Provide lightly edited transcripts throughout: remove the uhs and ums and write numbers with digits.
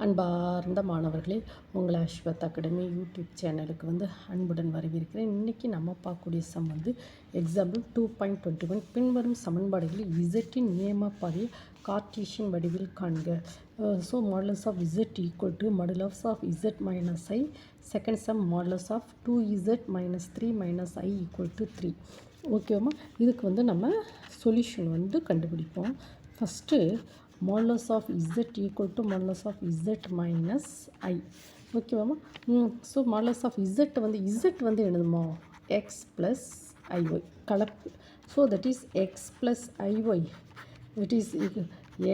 அன்பார்ந்த மாணவர்களே, உங்கள் அஸ்வத் அகாடமி யூடியூப் சேனலுக்கு அன்புடன் வரவேற்கிறேன். இன்றைக்கி நம்ம பார்க்கக்கூடிய சம் எக்ஸாம்பிள் 2.21 பின்வரும் சமன்பாடுகளில் இசட்டின் நியம பாதையை கார்ட்டீசியன் வடிவில் காண்க. So modulus of z equal to modulus of z minus i. Second sum modulus of 2z minus 3 minus i equal to 3. ஓகேவாம்மா, இதுக்கு நம்ம சொல்யூஷன் கண்டுபிடிப்போம். First modulus of z equal to modulus of z minus I. ஓகேவாம்மா. So modulus of z z எழுதுமா x plus iy கலப்பு. So that is x plus iy, it is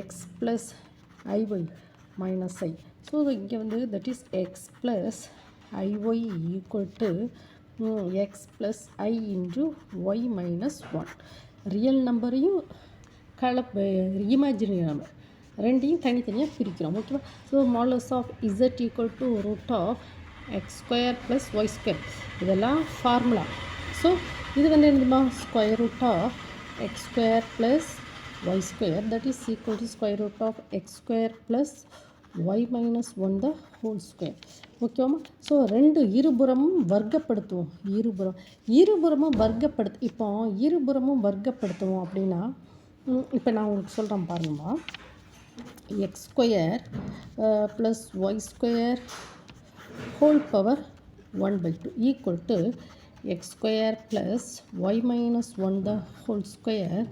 x plus iy minus I. So இங்கே that is x plus iy equal to x plus I into y minus 1. Real நம்பரையும் கலப்பு imaginary number ரெண்டையும் தனித்தனியாக பிரிக்கிறோம். ஓகேவா. So modulus of z equal to root of x square plus y square, இதெல்லாம் formula. So இது என்னதுமா square root of x square plus y square that is equal to square root of x square plus y minus 1 the whole square. ஓகேவாம்மா. So இருபுறமும் வர்க்கப்படுத்துவோம். இருபுறமும் இப்போ இருபுறமும் வர்க்கப்படுத்துவோம் அப்படின்னா இப்போ நான் உங்களுக்கு சொல்கிறேன் பாருங்கம்மா. X square plus y square whole power 1/2 equal to x square plus y minus 1 the whole square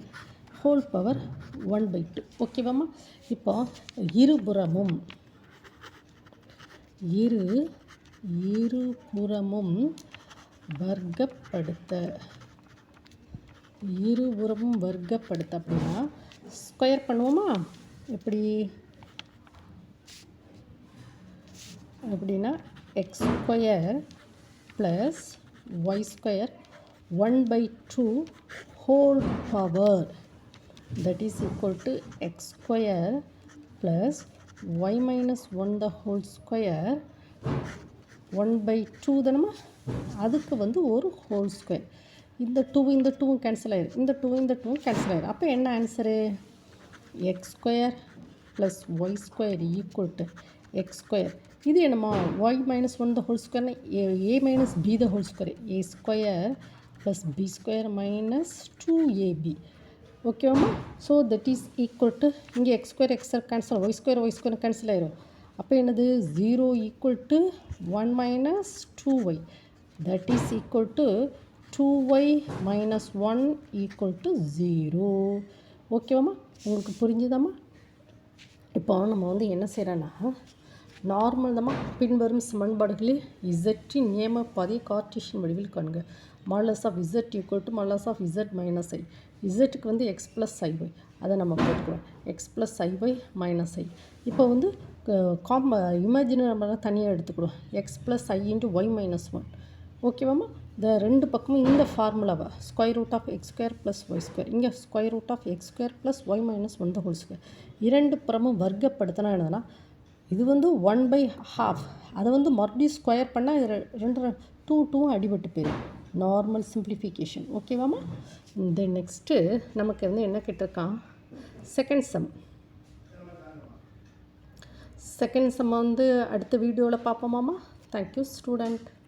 whole power 1/2. ஓகேவாம்மா. இப்போ இருபுறமும் வர்க்கப்படுத்த அப்படின்னா ஸ்கொயர் பண்ணுவோமா. எப்படின்னா x square plus y square 1/2 whole power that is equal to x square plus y minus 1 the whole square 1/2 தானம்மா. அதுக்கு ஒரு ஹோல் ஸ்கொயர். இந்த 2 கேன்சல் ஆயிடும், இந்த 2 கேன்சல் ஆயிடும். அப்போ என்ன answer? X square plus y square equal to x square. இது என்னம்மா ஒய் மைனஸ் 1 த ஹோல் ஸ்கொயர்னா a minus b the whole square, a square plus b square minus 2ab. ஓகேவாம்மா. So that is equal to இங்கே x square cancel, y square cancel ஆயிடும். அப்போ என்னது 0 equal to 1 minus 2y that is equal to 2y minus 1 equal to 0. ஓகேவாம்மா, உங்களுக்கு புரிஞ்சுதாம்மா. இப்போ நம்ம என்ன செய்கிறோன்னா நார்மல் தாம்மா. பின்வரும் சமன்பாடுகளில் இசட்டின் நியம பாதையை கார்ட்டீசியன் வடிவில் காண்க. Modulus of z equal to modulus of z minus i. இசட்டுக்கு எக்ஸ் ப்ளஸ் ஐஒய், அதை நம்ம போட்டுக்கிறோம். X plus i y minus i. இப்போ இமேஜினரி நம்பர்லாம் தனியாக எடுத்துக்கிறோம். X plus i into y minus 1. ஓகேவாம்மா. இந்த ரெண்டு பக்கமும் இந்த ஃபார்முலாவை square root of x square plus y square, இங்கே square root of x square plus y minus 1 the whole square. இரண்டு புறமும் வர்க்கப்படுத்தினா என்னதுன்னா இது 1/2. அதை மறுபடியும் ஸ்கொயர் பண்ணால் இது 2 அடிபட்டு போயிடும். Normal simplification. ஓகேவாம்மா. தென் நெக்ஸ்ட்டு நமக்கு என்ன கேட்டிருக்கான், செகண்ட் சம் அடுத்த வீடியோவில் பார்ப்போமாம்மா. Thank you student.